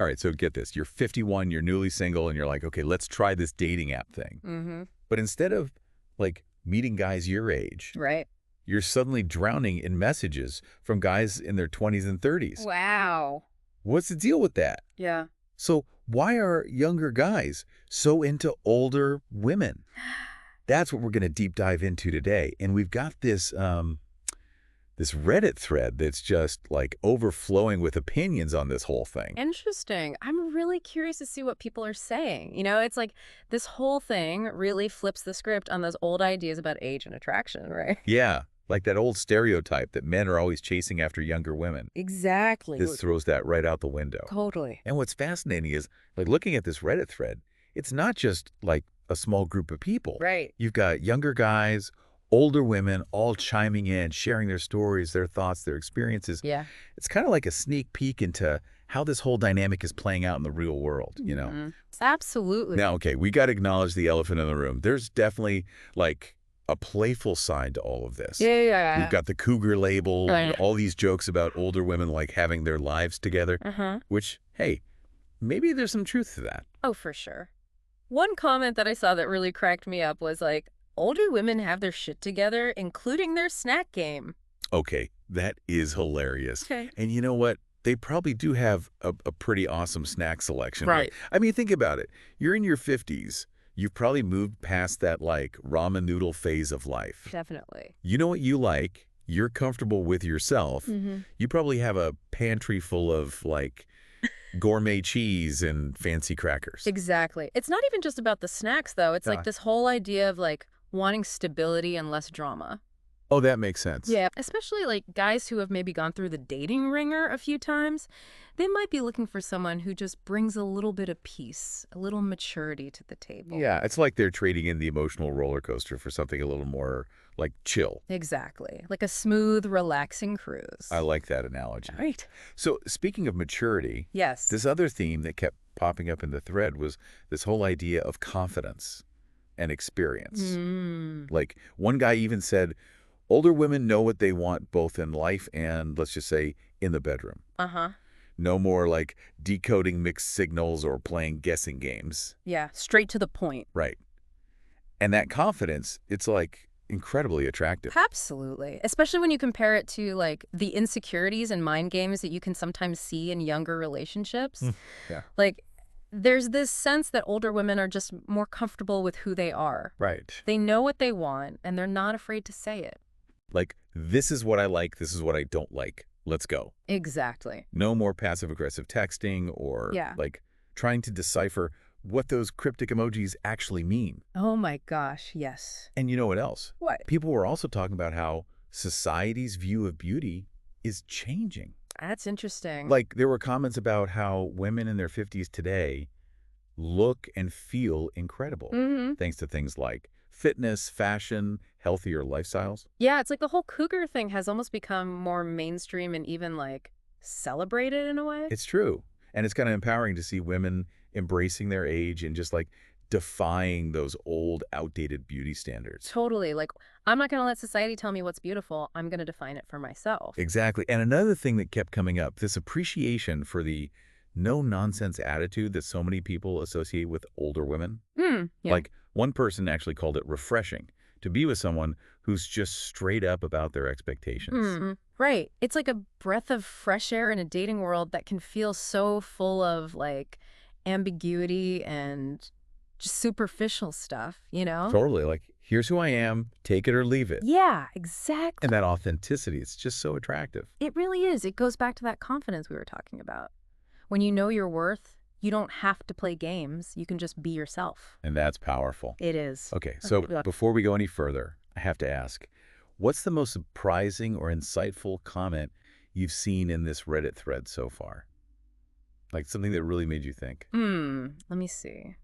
All right, so get this. You're 51, you're newly single, and you're like, okay, let's try this dating app thing. Mm-hmm. But instead of, like, meeting guys your age, Right. you're suddenly drowning in messages from guys in their 20s and 30s. Wow. What's the deal with that? Yeah. So why are younger guys so into older women? That's what we're going to deep dive into today. And we've got this Reddit thread that's just like overflowing with opinions on this whole thing. Interesting. I'm really curious to see what people are saying. It's like this whole thing really flips the script on those old ideas about age and attraction, right? Yeah, like that old stereotype that men are always chasing after younger women. Exactly. This throws that right out the window. Totally. And what's fascinating is, like, looking at this Reddit thread, it's not just like a small group of people. Right. You've got younger guys, older women, all chiming in, sharing their stories, their thoughts, their experiences. Yeah. It's kind of like a sneak peek into how this whole dynamic is playing out in the real world, you know? Mhm. Absolutely. Now, okay, we got to acknowledge the elephant in the room. There's definitely, like, a playful side to all of this. Yeah. We've got the cougar label, Right. all these jokes about older women, like, having their lives together, Uh-huh. which, hey, maybe there's some truth to that. Oh, for sure. One comment that I saw that really cracked me up was like, older women have their shit together, including their snack game. Okay, that is hilarious. Okay. And you know what? They probably do have a pretty awesome snack selection. Right. I mean, think about it. You're in your 50s. You've probably moved past that, like, ramen noodle phase of life. Definitely. You know what you like. You're comfortable with yourself. Mm-hmm. You probably have a pantry full of, like, gourmet cheese and fancy crackers. Exactly. It's not even just about the snacks, though. It's Yeah. like this whole idea of like wanting stability and less drama. Oh, that makes sense. Yeah. Especially like guys who have maybe gone through the dating ringer a few times. They might be looking for someone who just brings a little bit of peace, a little maturity to the table. Yeah, it's like they're trading in the emotional roller coaster for something a little more, like, chill. Exactly. Like a smooth, relaxing cruise. I like that analogy. Right. So speaking of maturity, Yes. this other theme that kept popping up in the thread was this whole idea of confidence and experience. Mm. Like, one guy even said, older women know what they want both in life and, let's just say, in the bedroom. Uh-huh. No more, like, decoding mixed signals or playing guessing games. Yeah. Straight to the point. Right. And that confidence, it's, like, incredibly attractive. Absolutely. Especially when you compare it to like the insecurities and mind games that you can sometimes see in younger relationships. Yeah. Like there's this sense that older women are just more comfortable with who they are. Right. They know what they want and they're not afraid to say it. Like, this is what I like, this is what I don't like. Let's go. Exactly. No more passive-aggressive texting or, Yeah. like, trying to decipher what those cryptic emojis actually mean. Oh my gosh, yes. And you know what else? What? People were also talking about how society's view of beauty is changing. That's interesting. Like, there were comments about how women in their 50s today look and feel incredible, Mm-hmm. thanks to things like fitness, fashion, healthier lifestyles. Yeah, it's like the whole cougar thing has almost become more mainstream and even like celebrated in a way. It's true. And it's kind of empowering to see women embracing their age and just, like, defying those old, outdated beauty standards. Totally. Like, I'm not going to let society tell me what's beautiful. I'm going to define it for myself. Exactly. And another thing that kept coming up, this appreciation for the no-nonsense attitude that so many people associate with older women. Yeah. Like, one person actually called it refreshing to be with someone who's just straight up about their expectations. Right. It's like a breath of fresh air in a dating world that can feel so full of like ambiguity and just superficial stuff, you know? Totally. Like, here's who I am, take it or leave it. Yeah, exactly. And that authenticity, it's just so attractive. It really is. It goes back to that confidence we were talking about. When you know your worth, you don't have to play games. You can just be yourself. And that's powerful. It is. Okay, so Yeah. before we go any further, I have to ask, what's the most surprising or insightful comment you've seen in this Reddit thread so far? Like something that really made you think. Let me see.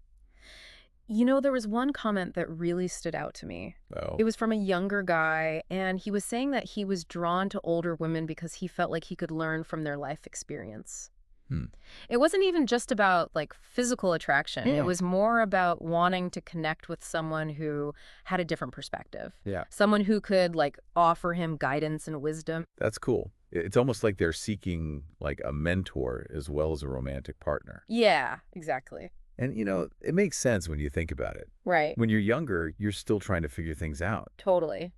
You know, there was one comment that really stood out to me. Oh, It was from a younger guy, and he was saying that he was drawn to older women because he felt like he could learn from their life experience. Hmm. It wasn't even just about like physical attraction. It was more about wanting to connect with someone who had a different perspective. Yeah. Someone who could like offer him guidance and wisdom. That's cool. It's almost like they're seeking like a mentor as well as a romantic partner. Yeah, exactly. And, it makes sense when you think about it. Right. When you're younger, you're still trying to figure things out. Totally.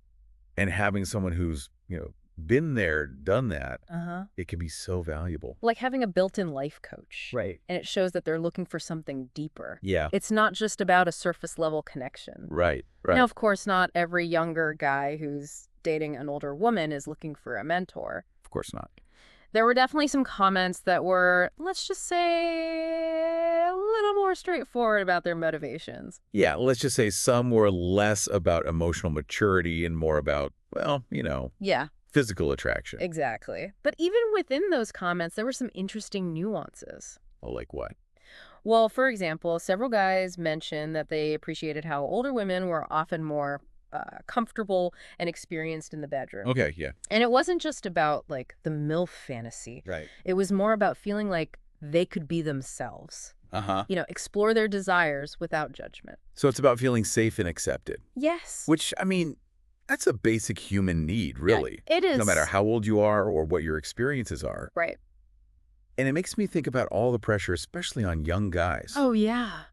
And having someone who's, been there, done that, Uh-huh. it can be so valuable. Like having a built-in life coach. Right. And it shows that they're looking for something deeper. Yeah. It's not just about a surface level connection. Right. Right. Now, of course, not every younger guy who's dating an older woman is looking for a mentor. Of course not. There were definitely some comments that were, let's just say, a little more straightforward about their motivations. Yeah, let's just say some were less about emotional maturity and more about, well, Yeah, physical attraction. exactly. But even within those comments, there were some interesting nuances. Oh, like what? Well, for example, several guys mentioned that they appreciated how older women were often more comfortable and experienced in the bedroom. Okay, yeah. And it wasn't just about, like, the MILF fantasy. Right. It was more about feeling like they could be themselves. Uh-huh. Explore their desires without judgment. So it's about feeling safe and accepted, Yes. which, that's a basic human need, really. Yeah, it is. No matter how old you are or what your experiences are. Right. And it makes me think about all the pressure, especially on young guys, Oh, yeah.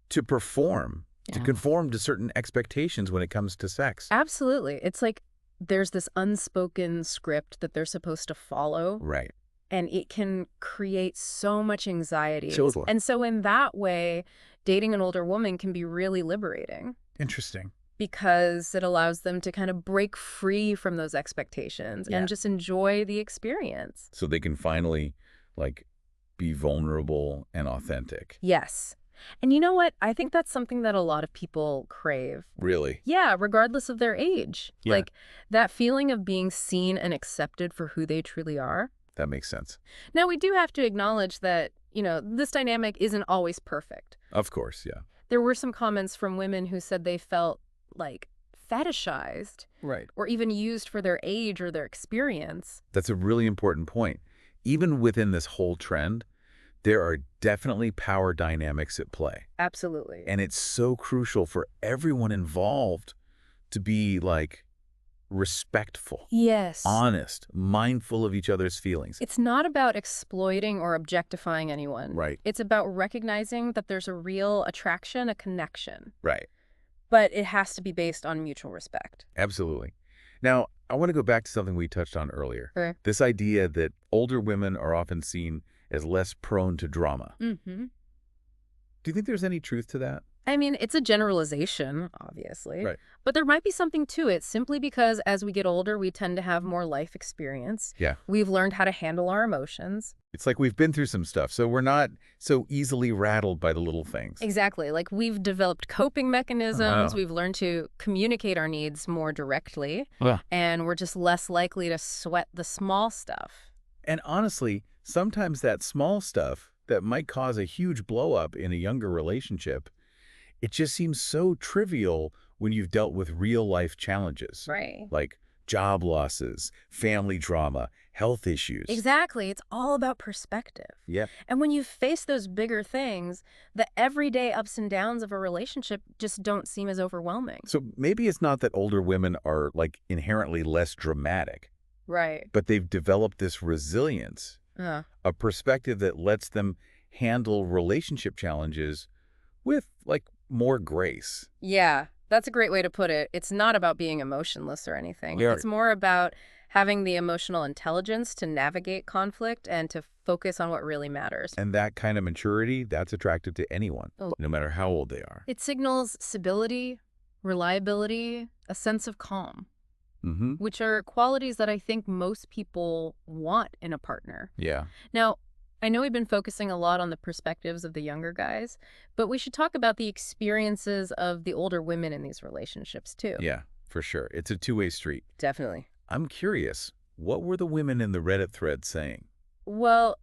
to perform, to Yeah. conform to certain expectations when it comes to sex. Absolutely. It's like there's this unspoken script that they're supposed to follow. Right. And it can create so much anxiety. Totally. And so in that way, dating an older woman can be really liberating Interesting. because it allows them to kind of break free from those expectations Yeah. and just enjoy the experience. So they can finally, be vulnerable and authentic. Yes. And you know what? I think that's something that a lot of people crave. Really? Yeah, regardless of their age. Yeah. Like that feeling of being seen and accepted for who they truly are. That makes sense. Now, we do have to acknowledge that, this dynamic isn't always perfect. Of course, yeah. There were some comments from women who said they felt like fetishized Right. or even used for their age or their experience. That's a really important point. Even within this whole trend, there are definitely power dynamics at play. Absolutely. And it's so crucial for everyone involved to be, respectful, Yes. honest, mindful of each other's feelings. It's not about exploiting or objectifying anyone. Right. It's about recognizing that there's a real attraction, a connection. Right. But it has to be based on mutual respect. Absolutely. Now, I want to go back to something we touched on earlier. Sure. This idea that older women are often seen as less prone to drama. Mm-hmm. Do you think there's any truth to that? I mean, it's a generalization, obviously. Right. But there might be something to it simply because as we get older, we tend to have more life experience. Yeah. We've learned how to handle our emotions. It's like we've been through some stuff, so we're not so easily rattled by the little things. Exactly. Like we've developed coping mechanisms. Wow. We've learned to communicate our needs more directly. Yeah. And we're just less likely to sweat the small stuff. And honestly, sometimes that small stuff that might cause a huge blow up in a younger relationship, it just seems so trivial when you've dealt with real life challenges. Right. Like job losses, family drama, health issues. Exactly. It's all about perspective. Yeah. And when you face those bigger things, the everyday ups and downs of a relationship just don't seem as overwhelming. So maybe it's not that older women are inherently less dramatic, Right. but they've developed this resilience, a perspective that lets them handle relationship challenges with more grace. Yeah, that's a great way to put it. It's not about being emotionless or anything. Yeah. It's more about having the emotional intelligence to navigate conflict and to focus on what really matters. And that kind of maturity, that's attractive to anyone, Oh. no matter how old they are. It signals stability, reliability, a sense of calm, Mm-hmm. which are qualities that I think most people want in a partner. Yeah. Now, I know we've been focusing a lot on the perspectives of the younger guys, but we should talk about the experiences of the older women in these relationships too. Yeah, for sure. It's a two-way street. Definitely. I'm curious, what were the women in the Reddit thread saying? Well,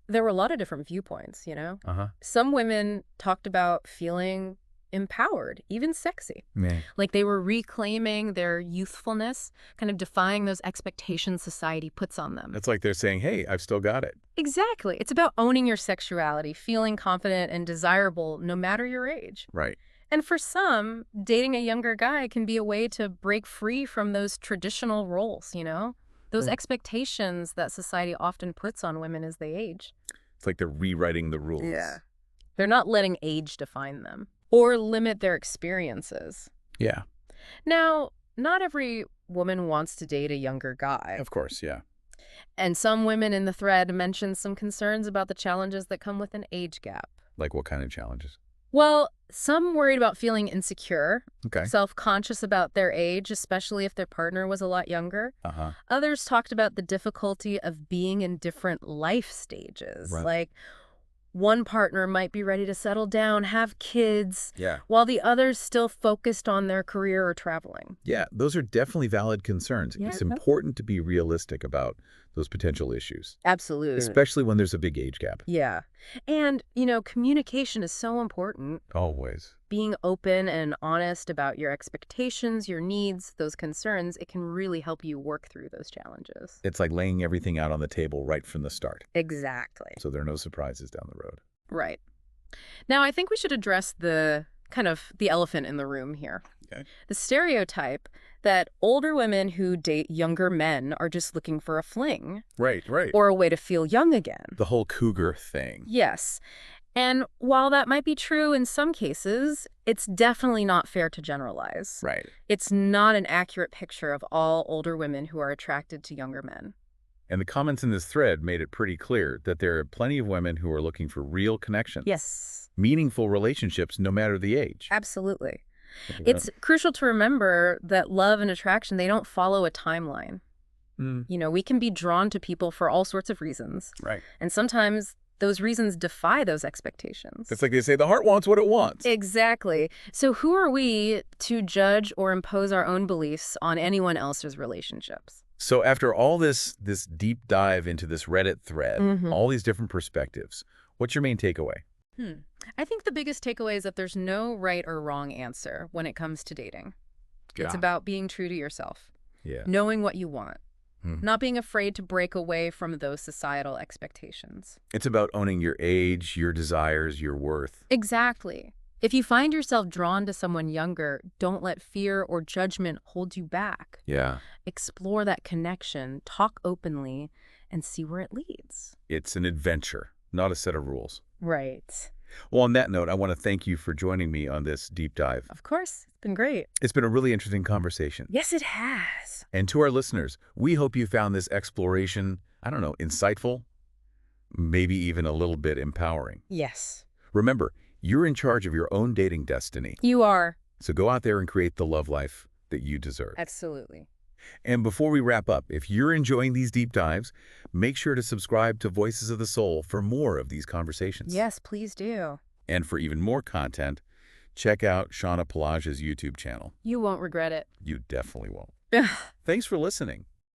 there were a lot of different viewpoints, Uh-huh. Some women talked about feeling empowered, even sexy. Yeah. Like they were reclaiming their youthfulness, kind of defying those expectations society puts on them. It's like they're saying, hey, I've still got it. Exactly. It's about owning your sexuality, feeling confident and desirable no matter your age. Right. And for some, dating a younger guy can be a way to break free from those traditional roles, those expectations that society often puts on women as they age. It's like they're rewriting the rules. Yeah. They're not letting age define them or limit their experiences. Yeah. Now, not every woman wants to date a younger guy. Of course, yeah. And some women in the thread mentioned some concerns about the challenges that come with an age gap. Like what kind of challenges? Well, some worried about feeling insecure, Okay. self-conscious about their age, especially if their partner was a lot younger. Uh-huh. Others talked about the difficulty of being in different life stages. Right. Like, one partner might be ready to settle down, have kids, Yeah. while the other's still focused on their career or traveling. Yeah, those are definitely valid concerns. Yeah. It's important to be realistic about those potential issues, Absolutely. especially when there's a big age gap. Yeah. And, communication is so important. Always. Being open and honest about your expectations, your needs, those concerns, it can really help you work through those challenges. It's like laying everything out on the table right from the start, Exactly. so there are no surprises down the road. Right. Now, I think we should address the elephant in the room here. Okay. The stereotype that older women who date younger men are just looking for a fling Right. or a way to feel young again. The whole cougar thing. Yes. And while that might be true in some cases, it's definitely not fair to generalize. Right. It's not an accurate picture of all older women who are attracted to younger men. And the comments in this thread made it pretty clear that there are plenty of women who are looking for real connections. Yes. Meaningful relationships, no matter the age. Absolutely. Yeah. It's crucial to remember that love and attraction, they don't follow a timeline. Mm. We can be drawn to people for all sorts of reasons. Right. And sometimes those reasons defy those expectations. It's like they say, the heart wants what it wants. Exactly. So who are we to judge or impose our own beliefs on anyone else's relationships? So after all this deep dive into this Reddit thread, all these different perspectives, what's your main takeaway? I think the biggest takeaway is that there's no right or wrong answer when it comes to dating. It's about being true to yourself, knowing what you want, not being afraid to break away from those societal expectations. It's about owning your age, your desires, your worth. Exactly. If you find yourself drawn to someone younger, don't let fear or judgment hold you back. Yeah. Explore that connection, talk openly, and see where it leads. It's an adventure, not a set of rules. Right. Well, on that note, I want to thank you for joining me on this deep dive. Of course. It's been great. It's been a really interesting conversation. Yes, it has. And to our listeners, we hope you found this exploration, insightful, maybe even a little bit empowering. Yes. Remember, you're in charge of your own dating destiny. You are. So go out there and create the love life that you deserve. Absolutely. And before we wrap up, if you're enjoying these deep dives, make sure to subscribe to Voices of the Soul for more of these conversations. Yes, please do. And for even more content, check out Shauna Pelage's YouTube channel. You won't regret it. You definitely won't. Thanks for listening.